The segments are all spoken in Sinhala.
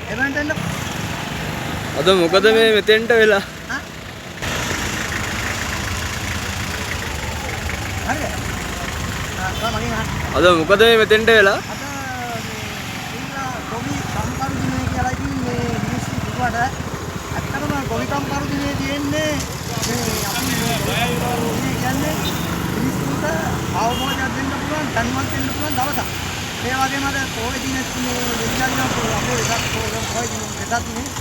එවන්ට එන්න. අද මොකද මේ මෙතෙන්ට වෙලා? හරිද? මගෙන් අහන්න. අද මොකද මේ මෙතෙන්ට වෙලා? අද මේ ඉන්නා ගොවි සම්කරු දිනේ කියලා ඉතින් මේ මිනිස්සු කිව්වට ඇත්තටම ගොවි සම්කරු දිනේ තියෙන්නේ මේ අපි කියන්නේ මිනිස්සුන්ට අවබෝධයක් දෙන්න පුළුවන් දැනුමක් දෙන්න පුළුවන් දවසක්. ඒ වගේම අද පොයේ දිනෙත් මේ විද්‍යාඥයෝ අපේ එකක් පොයේ දිනෙත්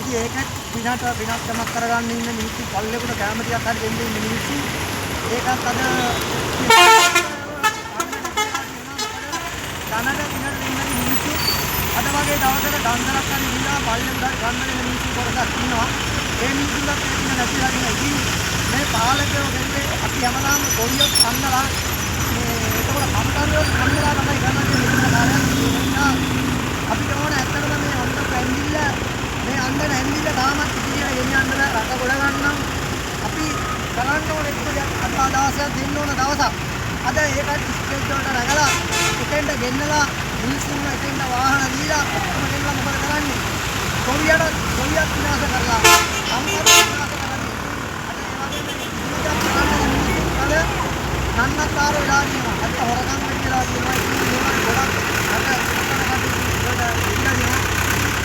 ඉතින් ඒකත් විනාශයක් කරගන්න ඉන්න මිනිස්සු පල්ලෙකට කැම ටිකක් හරි දෙන්න ඉන්න මිනිස්සු ඒකත් අද දැනට දිනට දෙන්නදී මිනිස්සු අද වගේ දවසක දන්සලක් හරි දීලා පල්ලෙකට ගන්න වෙන මිනිස්සු කොටසක් ඉන්නවා ඒ මිනිස්සුන්ට ඉන්න නැතිලා ඉන්න ඉතින් මේ පාලකයෝ ගෙන්නේ අපි හැමදාම ගොවියෝ අන්නලා මේ ඒකවල සම්කාරියෝ අන්නලා තමයි ගන්නන්නේ අපිට ඕන ඇත්තටම මේ අන්න පැන්දිල්ල මේ අන්දන ඇන්දිල්ල තාමත් ඉතිරියට ගෙනියන්න බෑ රට ගොඩ ගන්නම් අපි කරන්න ඕනේ එක අදාසයක් දෙන්න ඕන දවසක් අද ඒකත් ස්ටේජ් වලට රැගලා එතෙන්ට ගෙන්නලා මිනිස්සුන්ව එතෙන්ට වාහන දීලා ඔක්කොම ගෙන්නලා මොකද කරන්නේ ගොවියට විනාශ කරලා සම්පත විනාශ කරන්නේ අද ඒ වගේම නන්නතර වෙලා කියනවා අද හොරකම් වෙලා කියනවා ඉතින් ඒවා ගොඩක් අද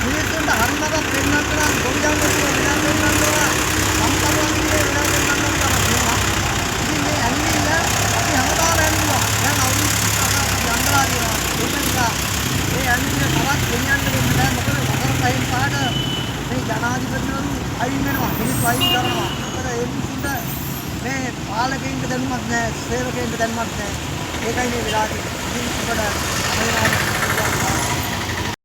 මිනිස්සුන්ට හරිමකට දෙන්නත් නම් ගොවියන්ට වෙනස් දෙන්නත් ඕන සම්පූර්ණයෙන්ම වෙනස් දෙන්නත් ඕන කියනවා. ඉතින් මේ ඇන්නිල්ල අපි හැමදාම ඇන්නුවා. දැන් අවුරුදු 5ක් යන්නලා තියෙනවා. ඒක නිසා මේ ඇන්නිල්ල තවත් ගෙනියන්න දෙන්න බෑ. මොකද වසර 5න් පහට මේ ජනාධිපතිවරු අයින් වෙනවා. මිනිස්සු අයින් කරනවා. මොකද ඒ මිනිස්සුන්ට මේ පාලකයින්ට දැනුමක් නැහැ. සේවකයින්ට දැනුමක් නැහැ. ඒකයි මේ වෙලා තියෙන්නේ. ඉතින් ඔබට